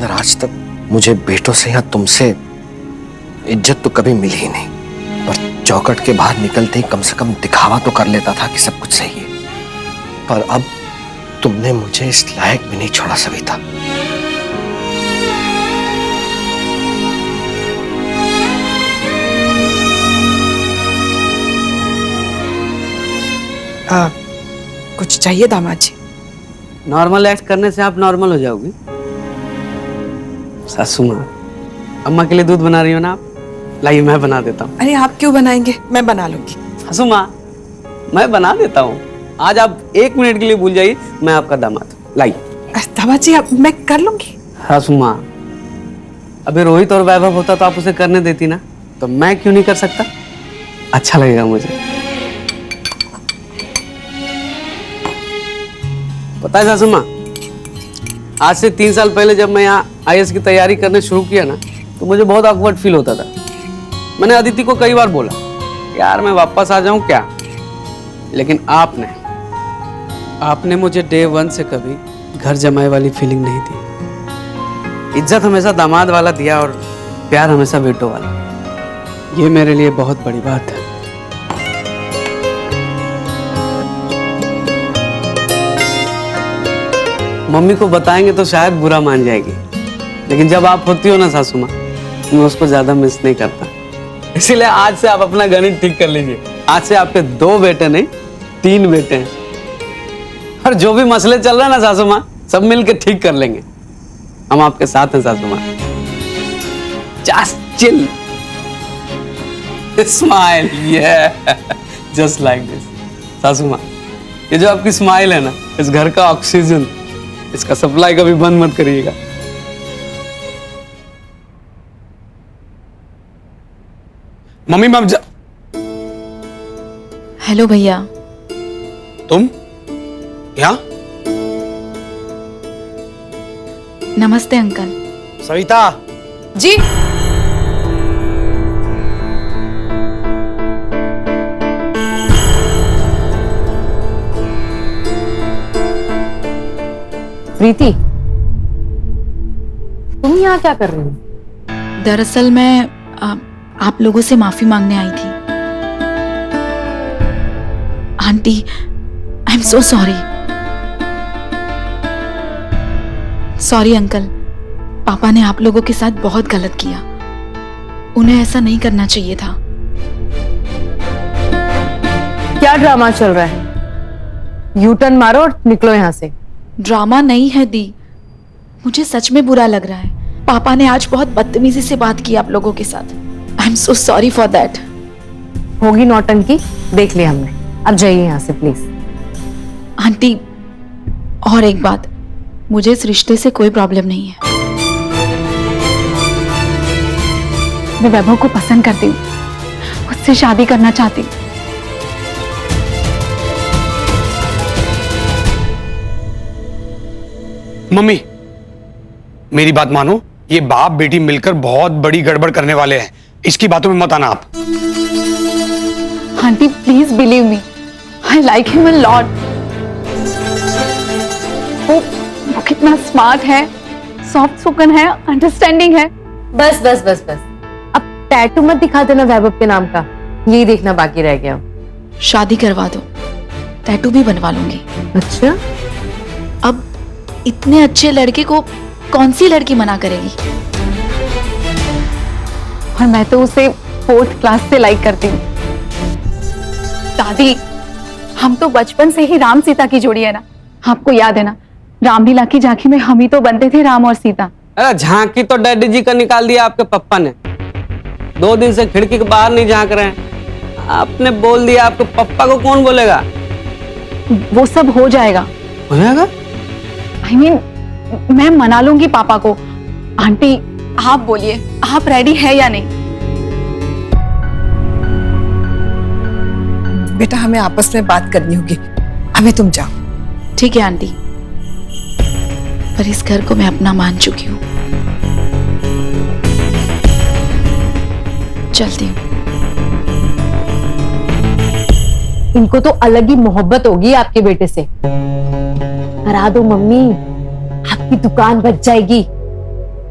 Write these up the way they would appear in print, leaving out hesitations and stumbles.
अंदर आज तक मुझे बेटों से या तुमसे इज्जत तो कभी मिली ही नहीं, पर चौखट के बाहर निकलते ही कम से कम दिखावा तो कर लेता था कि सब कुछ सही है। पर अब तुमने मुझे इस लायक भी नहीं छोड़ा सविता। कुछ चाहिए दामाद जी? नॉर्मल एक्ट करने से आप नॉर्मल हो जाओगी। सासू माँ, अम्मा के लिए दूध बना रही हो ना आप? लाइए मैं बना देता हूँ। अरे आप क्यों बनाएंगे, मैं बना लूंगी। सासू माँ, मैं बना देता हूँ, आज आप 1 मिनट के लिए भूल जाइए, मैं आपका दामाद। लाइए। दामाद जी, अब मैं कर लूंगी। सासू माँ, अभी रोहित और वैभव होता तो आप उसे करने देती ना, तो मैं क्यों नहीं कर सकता? अच्छा लगेगा मुझे। पता है सासू माँ, आज से 3 साल पहले जब मैं यहाँ IAS की तैयारी करने शुरू किया ना, तो मुझे बहुत ऑकवर्ड फील होता था। मैंने अदिति को कई बार बोला, यार मैं वापस आ जाऊं क्या, लेकिन आपने मुझे डे 1 से कभी घर जमाए वाली फीलिंग नहीं दी। इज्जत हमेशा दामाद वाला दिया और प्यार हमेशा बेटों वाला। ये मेरे लिए बहुत बड़ी बात है। मम्मी को बताएंगे तो शायद बुरा मान जाएगी, लेकिन जब आप होती हो ना सासू माँ, मैं उसको ज्यादा मिस नहीं करता। इसीलिए आज से आप अपना गणित ठीक कर लीजिए। आज से आपके 2 बेटे नहीं 3 बेटे हैं, और जो भी मसले चल रहे हैं ना सासू माँ, सब मिलके ठीक कर लेंगे। हम आपके साथ हैं सासू माँ। Just chill, smile, just like this. सासू माँ, ये जो आपकी स्माइल है ना, इस घर का ऑक्सीजन, इसका सप्लाई कभी बंद मत करिएगा। मम्मी मैं हेलो भैया। तुम यहाँ? नमस्ते अंकल। सविता जी। प्रीति, तुम यहाँ क्या कर रही हो? दरअसल मैं आप लोगों से माफी मांगने आई थी। Aunty, I am so sorry. Sorry uncle, पापा ने आप लोगों के साथ बहुत गलत किया। उन्हें ऐसा नहीं करना चाहिए था। क्या ड्रामा चल रहा है? यू टर्न मारो और निकलो यहाँ से। ड्रामा नहीं है दी, मुझे सच में बुरा लग रहा है। पापा ने आज बहुत बदतमीजी से बात की आप लोगों के साथ। I am so sorry for that. होगी नौटंकी, देख लिया हमने। अब जाइए यहाँ से प्लीज। आंटी, और एक बात, मुझे इस रिश्ते से कोई प्रॉब्लम नहीं है। मैं वैभव को पसंद करती हूँ, उससे शादी करना चाहती हूँ। मम्मी, मेरी बात मानो, ये बाप बेटी मिलकर बहुत बड़ी गड़बड़ करने वाले हैं। इसकी बातों में मत आना आप। Aunty please believe me, I like him a lot. वो कितना स्मार्ट है, सॉफ्ट स्पोकन है, अंडरस्टैंडिंग है। बस बस बस बस, अब टैटू मत दिखा देना वैभव के नाम का, यही देखना बाकी रह गया। शादी करवा दो, टैटू भी बनवा लूंगी। अच्छा, अब इतने अच्छे लड़के को कौन सी लड़की मना करेगी? और मैं तो उसे 4th क्लास से लाइक करती हूँ। दादी, हम तो बचपन से ही राम सीता की जोड़ी है ना, आपको याद है ना? रामलीला की झांकी में हम ही तो बनते थे राम और सीता। अरे झांकी तो डैडी जी का निकाल दिया आपके पप्पा ने। 2 दिन से खिड़की के बाहर नहीं झांक रहे हैं। आपने बोल दिया, आपके पप्पा को कौन बोलेगा? वो सब हो जाएगा। हो जाएगा? I mean, मैं मना लूंगी पापा को। आंटी आप बोलिए, आप रेडी है या नहीं? बेटा, हमें आपस में बात करनी होगी, हमें तुम जाओ। ठीक है आंटी, पर इस घर को मैं अपना मान चुकी हूँ। चलती हूँ। इनको तो अलग ही मोहब्बत होगी आपके बेटे से। करा दो मम्मी, आपकी दुकान बच जाएगी।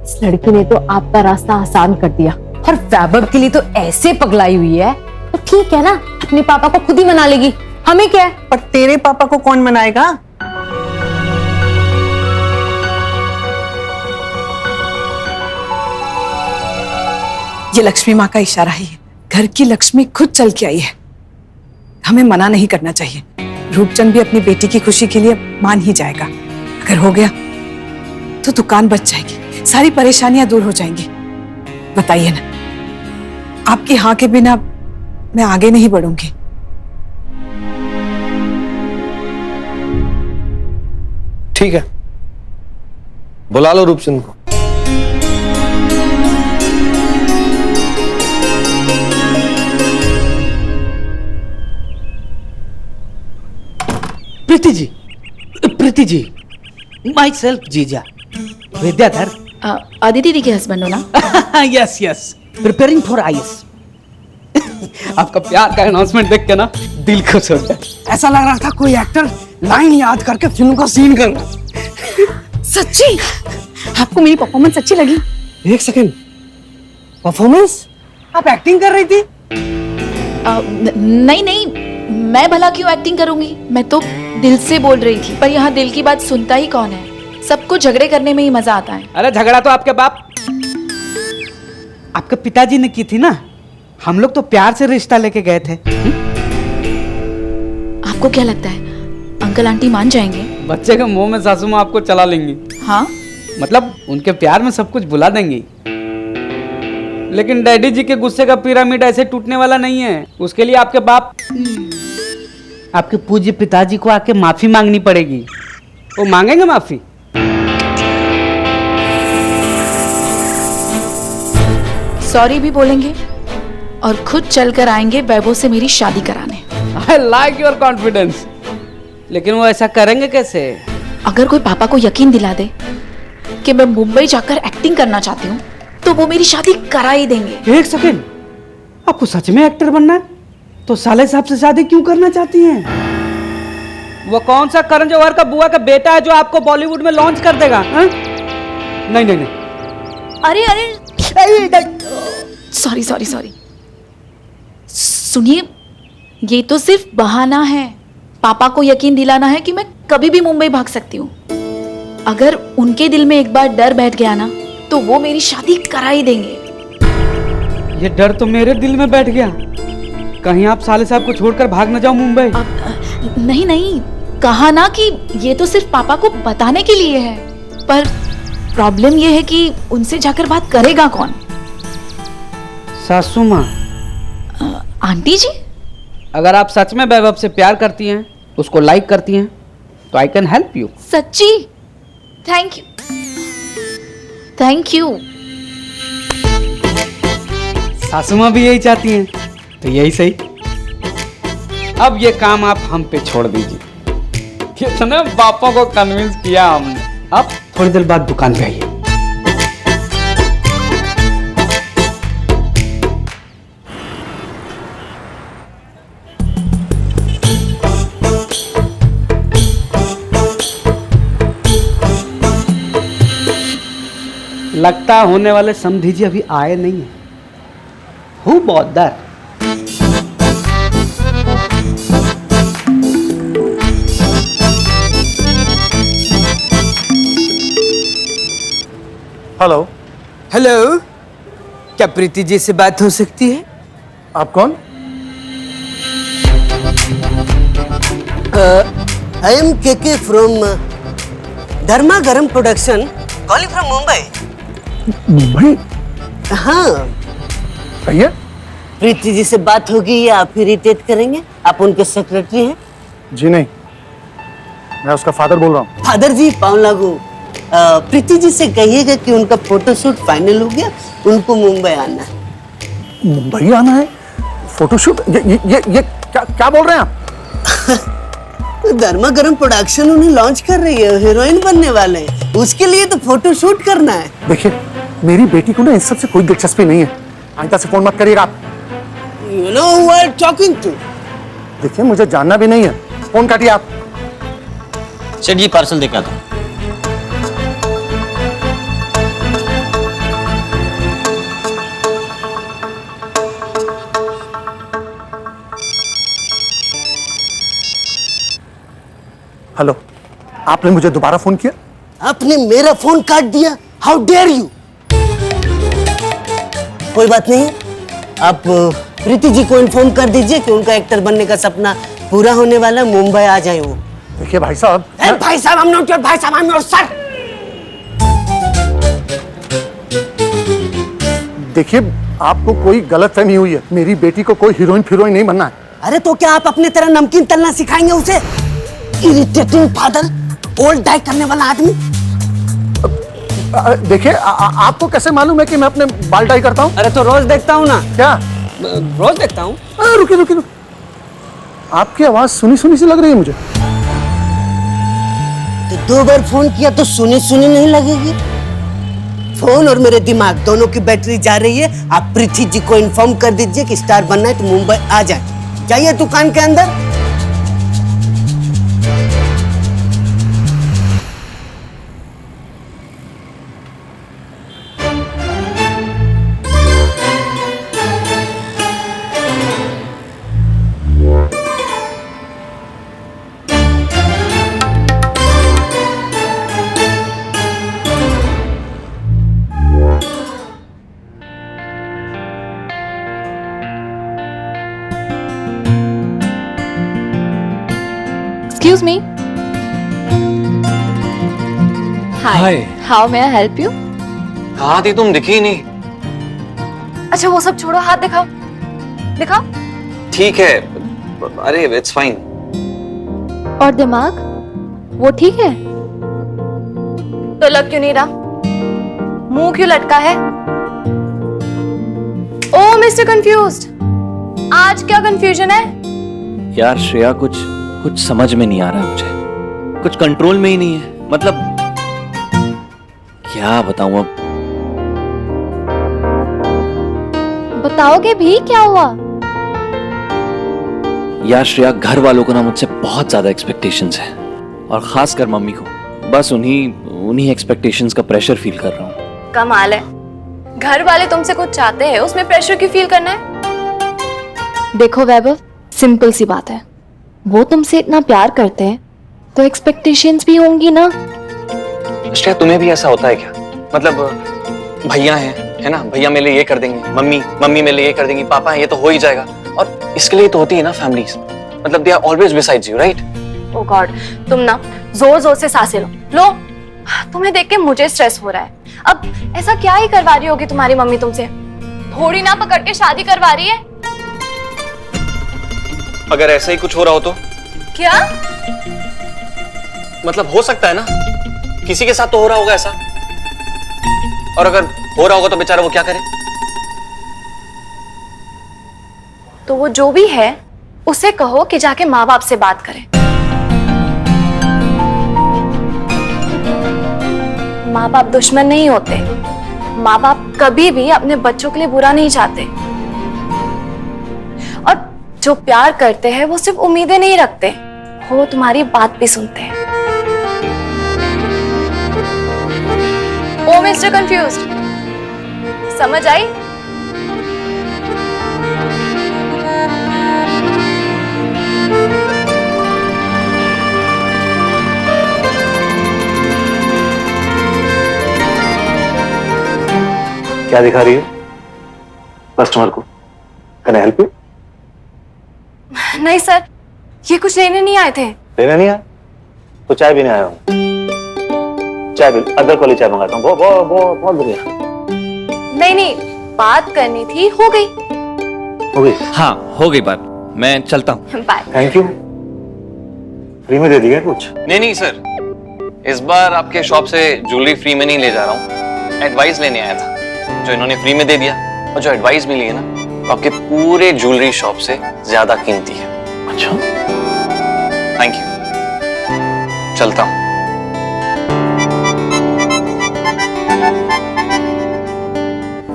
इस लड़की ने तो आपका रास्ता आसान कर दिया, और वैभव के लिए तो ऐसे पगलाई हुई है, तो ठीक है ना, अपने पापा को खुद ही मना लेगी, हमें क्या है। पर तेरे पापा को कौन मनाएगा? ये लक्ष्मी माँ का इशारा ही है। घर की लक्ष्मी खुद चल के आई है, हमें मना नहीं करना चाहिए। रूपचंद भी अपनी बेटी की खुशी के लिए मान ही जाएगा। अगर हो गया तो दुकान बच जाएगी, सारी परेशानियां दूर हो जाएंगी। बताइए ना, आपकी हाँ के बिना मैं आगे नहीं बढ़ूंगी। ठीक है, बुला लो रूपचंद को। प्रीति जी, माई सेल्फ जीजा, विद्याधर। आदिति दीदी के हस्बैंड हो ना? Yes yes, preparing for IAS. आपका प्यार का अनाउंसमेंट देख के ना दिल खुश हो गया। ऐसा लग रहा था कोई एक्टर लाइन याद करके फिल्म का सीन कर रहा। सच्ची? आपको मेरी परफॉर्मेंस अच्छी लगी? एक सेकंड, परफॉर्मेंस? आप एक्टिंग कर रही थी? नहीं नहीं, मैं भला क्यों एक्टिंग करूंगी, मैं तो दिल से बोल रही थी। पर यहाँ दिल की बात सुनता ही कौन है, सबको झगड़े करने में ही मजा आता है। अरे झगड़ा तो आपके बाप, आपके पिताजी ने की थी ना, हम लोग तो प्यार से रिश्ता लेके गए थे। आपको क्या लगता है अंकल आंटी मान जाएंगे? बच्चे के मुंह में सासू माँ आपको चला लेंगी। हाँ, मतलब उनके प्यार में सब कुछ भुला देंगी। लेकिन डैडी जी के गुस्से का पिरामिड ऐसे टूटने वाला नहीं है, उसके लिए आपके बाप, आपके पूज्य पिताजी को आके माफी मांगनी पड़ेगी। वो मांगेंगे माफी? सॉरी भी बोलेंगे और खुद चलकर आएंगे वैभव से मेरी शादी कराने। I like your confidence. लेकिन वो ऐसा करेंगे कैसे? अगर कोई पापा को यकीन दिला दे कि मैं मुंबई जाकर एक्टिंग करना चाहती हूँ तो वो मेरी शादी करा ही देंगे। एक सेकंड, आपको सच में एक्टर बनना है तो साले साहब से शादी क्यों करना चाहती हैं? वो कौन सा करण जौहर का बुआ का बेटा है जो आपको बॉलीवुड में लॉन्च कर देगा? नहीं नहीं नहीं। अरे अरे, सॉरी सॉरी सॉरी, सुनिए, ये तो सिर्फ बहाना है। पापा को यकीन दिलाना है कि मैं कभी भी मुंबई भाग सकती हूँ। अगर उनके दिल में एक बार डर बैठ गया ना तो वो मेरी शादी करा ही देंगे। ये डर तो मेरे दिल में बैठ गया, कहीं आप साले साहब को छोड़कर भाग न जाओ मुंबई। नहीं नहीं, कहा ना कि ये तो सिर्फ पापा को बताने के लिए है। पर प्रॉब्लम ये है कि उनसे जाकर बात करेगा कौन? सासू माँ। आंटी जी, अगर आप सच में वैभव से प्यार करती हैं, उसको लाइक करती हैं, तो आई कैन हेल्प यू। सच्ची? Thank you, thank you. सासू माँ भी यही चाहती हैं, तो यही सही। अब ये काम आप हम पे छोड़ दीजिए। कितने बापों को कन्विंस किया हमने। अब थोड़ी देर बाद दुकान पे आइए। लगता है होने वाले समधी जी अभी आए नहीं है। Who bought that? Hello. Hello, क्या प्रीति जी से बात हो सकती है? आप कौन? I am KK from Dharma Garam Production, calling from Mumbai. Mumbai? हाँ, कहिए। प्रीति जी से बात होगी या आप इरिटेट करेंगे? आप उनके सेक्रेटरी हैं? जी नहीं, मैं उसका फादर बोल रहा हूँ। फादर जी, पाँव लागू। प्रीति जी से कहिएगा कि उनका फोटोशूट फाइनल हो गया, उनको मुंबई आना है। मुंबई आना है? फोटोशूट? ये क्या बोल रहे हैं आप? धर्मा गरम प्रोडक्शन उन्हें लॉन्च कर रही है, हीरोइन बनने वाले हैं, उसके लिए तो फोटोशूट करना है। देखिए, मेरी बेटी को ना इस सब से कोई दिलचस्पी नहीं है। अनिता से फोन मत करिएगा आप। You know who I'm talking to? देखिए, मुझे जानना भी नहीं है। फोन काटिए आप। सेठ जी, पार्सल देखा था। हेलो, आपने मुझे दोबारा फोन किया? आपने मेरा फोन काट दिया, हाउ डेयर यू। कोई बात नहीं, आप प्रीति जी को इन्फॉर्म कर दीजिए कि उनका एक्टर बनने का सपना पूरा होने वाला, मुंबई आ जाए वो। देखिए भाई साहब, भाई साहब, I'm not your भाई साहब, I'm your sir। देखिए आपको कोई गलतफहमी हुई है, मेरी बेटी को कोई हीरोइन फिरोइन नहीं बनना है। अरे तो क्या आप अपने तरह नमकीन तलना सिखाएंगे उसे? इरिटेटिंग फादर, ओल्ड डाई करने वाला आदमी। देखिए आपको कैसे मालूम है कि मैं अपने बाल डाई करता हूँ? अरे तो रोज देखता हूँ ना। क्या? रोज देखता हूँ। रुकिए रुकिए रुकिए, आपकी आवाज सुनी सुनी सी लग रही है मुझे। तो 2 बार फोन किया तो सुनी सुनी नहीं लगेगी? फोन और मेरे दिमाग दोनों की बैटरी जा रही है। आप पृथ्वी जी को इन्फॉर्म कर दीजिए कि स्टार बनना है तो मुंबई आ जाए। जाइए दुकान के अंदर। Excuse me. Hi. How may I help you? कहाँ थी तुम? दिखी ही नहीं। अच्छा वो सब छोड़ो, हाथ दिखाओ दिखाओ। ठीक है, अरे इट्स फाइन। और दिमाग वो ठीक है? तो लग क्यों नहीं रहा? मुंह क्यों लटका है? ओ मिस्टर कंफ्यूज्ड, आज क्या कंफ्यूजन है? यार श्रेया, कुछ समझ में नहीं आ रहा है मुझे, कुछ कंट्रोल में ही नहीं है। मतलब क्या बताऊं अब। बताओगे भी क्या हुआ? यार श्रेया, घर वालों को ना मुझसे बहुत ज्यादा एक्सपेक्टेशंस हैं, और खासकर मम्मी को। बस उन्हीं एक्सपेक्टेशंस का प्रेशर फील कर रहा हूँ। कमाल है, घर वाले तुमसे कुछ चाहते हैं, उसमें प्रेशर क्यों फील करना है? देखो वैभव, सिंपल सी बात है, वो तुमसे इतना प्यार करते हैं तो एक्सपेक्टेशंस भी होंगी ना। श्रेया, तुम्हें भी ऐसा होता है क्या? मतलब भैया है ना, भैया मेरे लिए ये कर देंगे, मम्मी मेरे लिए ये कर देंगी, पापा है, ये तो हो ही जाएगा। और इसके लिए तो होती है ना फैमिलीज, मतलब they are always besides you, right? Oh god, तुम ना जोर जोर से सांसें लो। तुम्हें देख के मुझे स्ट्रेस हो रहा है। अब ऐसा क्या ही करवा रही होगी तुम्हारी मम्मी तुमसे? थोड़ी ना पकड़ के शादी करवा रही है। अगर ऐसा ही कुछ हो रहा हो तो? क्या? मतलब हो सकता है ना, किसी के साथ तो हो रहा होगा ऐसा। और अगर हो रहा होगा तो बेचारा वो क्या करे? तो वो जो भी है उसे कहो कि जाके माँ बाप से बात करे। माँ बाप दुश्मन नहीं होते, माँ बाप कभी भी अपने बच्चों के लिए बुरा नहीं चाहते, और जो प्यार करते हैं वो सिर्फ उम्मीदें नहीं रखते, वो तुम्हारी बात भी सुनते हैं। ओ मिस्टर कंफ्यूज्ड, समझ आई? क्या दिखा रही है कस्टमर को? Can I help you? नहीं सर, ये कुछ लेने नहीं आए थे। लेना नहीं आया तो चाय पीने आया हूँ। चाय भी अदरक वाली चाय मंगाता हूँ, बहुत बढ़िया। नहीं, बात करनी थी, हो गई। हो गई? हाँ हो गई बात, मैं चलता हूँ। बाय। Thank you. फ्री में दे दिया कुछ? नहीं सर, इस बार आपके शॉप से ज्वेलरी फ्री में नहीं ले जा रहा हूँ, एडवाइस लेने आया था, जो इन्होंने फ्री में दे दिया। और जो एडवाइस मिली है ना, वो आपके पूरे ज्वेलरी शॉप से ज्यादा कीमती है। अच्छा, थैंक यू, चलता हूँ।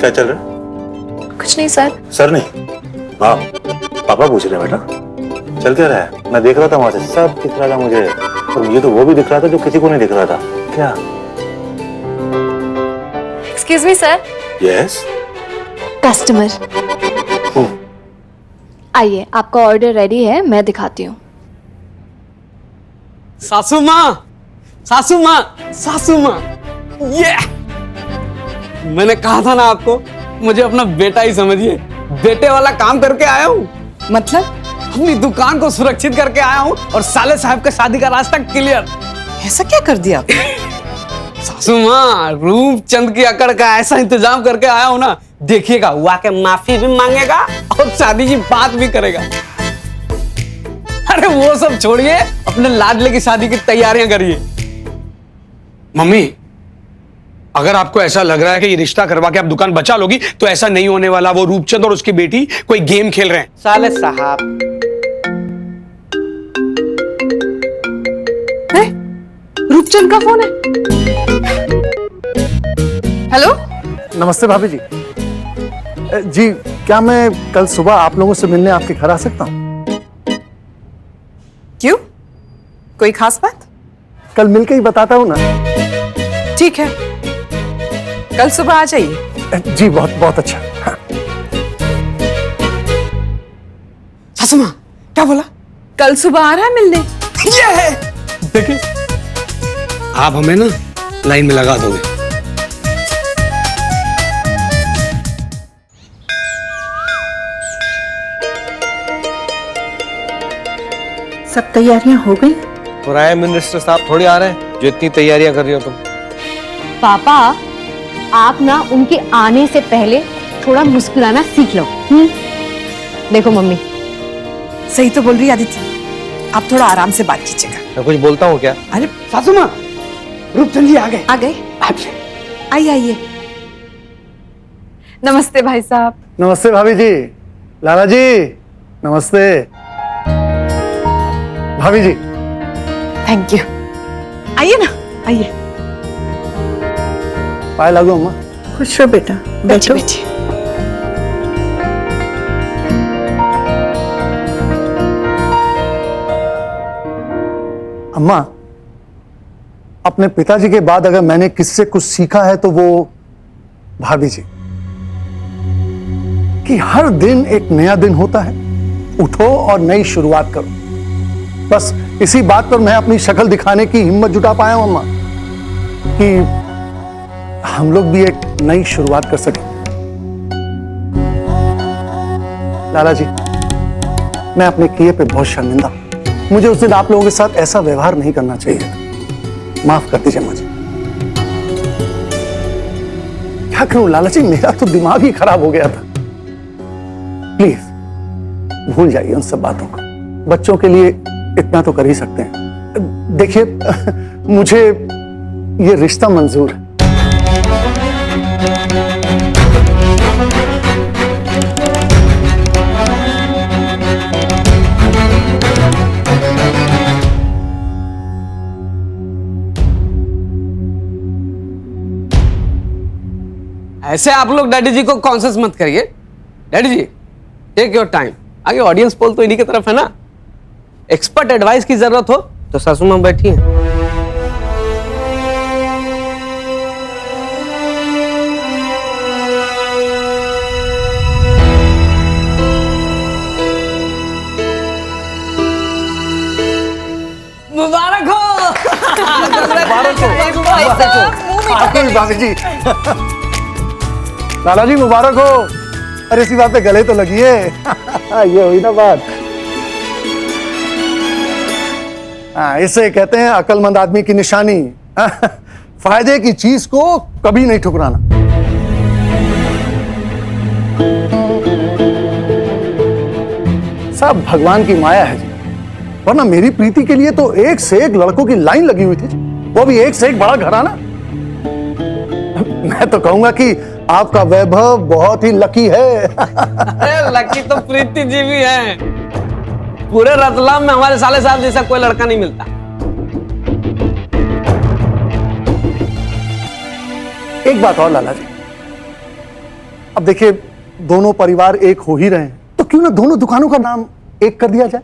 क्या चल रहा है? कुछ नहीं सर। सर नहीं, हाँ पापा पूछ रहे हैं बेटा। चल क्या रहा है? मैं देख रहा था वहां से, सब दिख रहा था मुझे, और मुझे तो वो भी दिख रहा था जो किसी को नहीं दिख रहा था। क्या? Excuse me sir. Yes. Customer आइए, आपका ऑर्डर रेडी है, मैं दिखाती हूँ। सासू माँ, सासू माँ, सासू माँ, ये मैंने कहा था ना आपको, मुझे अपना बेटा ही समझिए। बेटे वाला काम करके आया हूँ, मतलब अपनी दुकान को सुरक्षित करके आया हूँ और साले साहब के शादी का रास्ता क्लियर। ऐसा क्या कर दिया आपने? सासू माँ, रूपचंद की अकड़ का ऐसा इंतजाम करके आया हूँ ना, देखिएगा वो आके माफी भी मांगेगा और शादी की बात भी करेगा। अरे वो सब छोड़िए, अपने लाडले की शादी की तैयारियां करिए। मम्मी, अगर आपको ऐसा लग रहा है कि ये रिश्ता करवा के आप दुकान बचा लोगी, तो ऐसा नहीं होने वाला। वो रूपचंद और उसकी बेटी कोई गेम खेल रहे हैं। साले साहब, रूपचंद का फोन है। हेलो, नमस्ते भाभी जी। जी, क्या मैं कल सुबह आप लोगों से मिलने आपके घर आ सकता हूँ? क्यों, कोई खास बात? कल मिलके ही बताता हूँ ना। ठीक है, कल सुबह आ जाइए। जी, बहुत बहुत अच्छा। हाँ। सासू माँ क्या बोला? कल सुबह आ रहा है मिलने। ये है, देखिए आप हमें ना लाइन में लगा दोगे। सब तैयारियां हो गई? प्राइम मिनिस्टर साहब थोड़ी आ रहे हैं जो इतनी तैयारियां कर रही हो तुम। पापा, आप ना उनके आने से पहले थोड़ा मुस्कुराना सीख लो। देखो मम्मी, सही तो बोल रही आदित्य, आप थोड़ा आराम से बात कीजिएगा। मैं कुछ बोलता हूँ क्या? अरे सासू माँ, रूपचंद जी आ गए। आ गए? आइए आइए। नमस्ते भाई साहब। नमस्ते भाभी जी। लाला जी नमस्ते। भाभी जी थैंक यू। आइए ना, आइए। पाए लागू अम्मा। खुश रहो बेटा, बैठो। अम्मा, अपने पिताजी के बाद अगर मैंने किससे कुछ सीखा है तो वो भाभी जी। कि हर दिन एक नया दिन होता है, उठो और नई शुरुआत करो। बस इसी बात पर मैं अपनी शक्ल दिखाने की हिम्मत जुटा पाया हूं अम्मा, कि हम लोग भी एक नई शुरुआत कर सकें। लाला जी, मैं अपने किए पे बहुत शर्मिंदा हूं। मुझे उस दिन आप लोगों के साथ ऐसा व्यवहार नहीं करना चाहिए था। माफ कर दीजिए मुझे। क्या करूं लाला जी, मेरा तो दिमाग ही खराब हो गया था। प्लीज भूल जाइए उन सब बातों को। बच्चों के लिए इतना तो कर ही सकते हैं। देखिए, मुझे ये रिश्ता मंजूर है। ऐसे आप लोग डैडी जी को कॉन्शियस मत करिए। Daddy ji, take your time. आगे ऑडियंस पोल तो इन्हीं की तरफ है ना। एक्सपर्ट एडवाइस की जरूरत हो तो सासू मां बैठी हैं। मुबारक हो। मुबारक हो आपको भी भाभी जी। लाला जी मुबारक हो। अरे इसी बात पे गले तो लगिए। ये हुई ना बात। हाँ, इसे कहते हैं अक्लमंद आदमी की निशानी। फायदे की चीज को कभी नहीं ठुकराना। सब भगवान की माया है जी, वरना मेरी प्रीति के लिए तो एक से एक लड़कों की लाइन लगी हुई थी, वो भी एक से एक बड़ा घराना। मैं तो कहूंगा कि आपका वैभव बहुत ही लकी है। लकी तो प्रीति जी भी है। पूरे रतलाम में हमारे साले साहब जैसा कोई लड़का नहीं मिलता। एक बात और लाला जी, अब देखिए दोनों परिवार एक हो ही रहे हैं, तो क्यों ना दोनों दुकानों का नाम एक कर दिया जाए।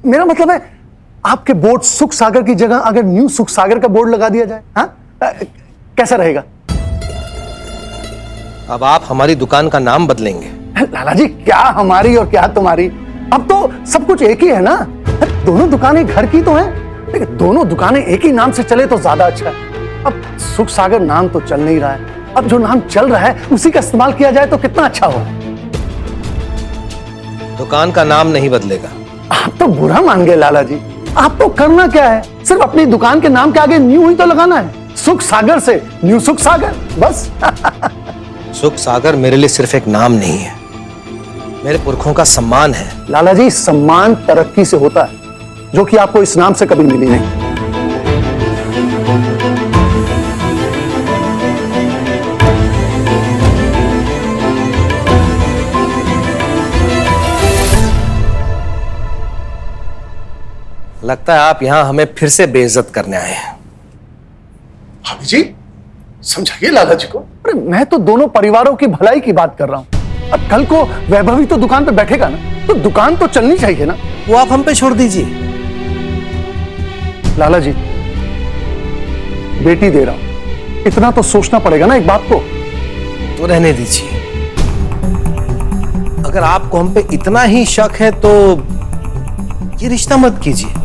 मेरा मतलब है आपके बोर्ड सुख सागर की जगह अगर न्यू सुख सागर का बोर्ड लगा दिया जाए, हाँ? कैसा रहेगा? अब आप हमारी दुकान का नाम बदलेंगे। लाला जी, क्या हमारी और क्या तुम्हारी, अब तो सब कुछ एक ही है ना। दोनों दुकानें घर की तो हैं, लेकिन दोनों दुकानें एक ही नाम से चले तो ज्यादा अच्छा है। अब सुख सागर नाम तो चल नहीं रहा है, अब जो नाम चल रहा है उसी का इस्तेमाल किया जाए तो कितना अच्छा हो। दुकान का नाम नहीं बदलेगा। आप तो बुरा मान गए लाला जी। आप तो करना क्या है, सिर्फ अपनी दुकान के नाम के आगे न्यू ही तो लगाना है। सुख सागर से न्यू सुख सागर, बस। सुख सागर मेरे लिए सिर्फ एक नाम नहीं है, मेरे पुरखों का सम्मान है। लाला जी, सम्मान तरक्की से होता है, जो कि आपको इस नाम से कभी मिली नहीं। लगता है आप यहां हमें फिर से बेइज्जत करने आए हैं। भाभी जी, समझाइए लाला जी को। अरे मैं तो दोनों परिवारों की भलाई की बात कर रहा हूं। अब कल को वैभवी तो दुकान पे बैठेगा ना, तो दुकान तो चलनी चाहिए ना। वो आप हम पे छोड़ दीजिए। लाला जी, बेटी दे रहा हूं, इतना तो सोचना पड़ेगा ना एक बात को। तो रहने दीजिए। अगर आपको हम पे इतना ही शक है तो ये रिश्ता मत कीजिए।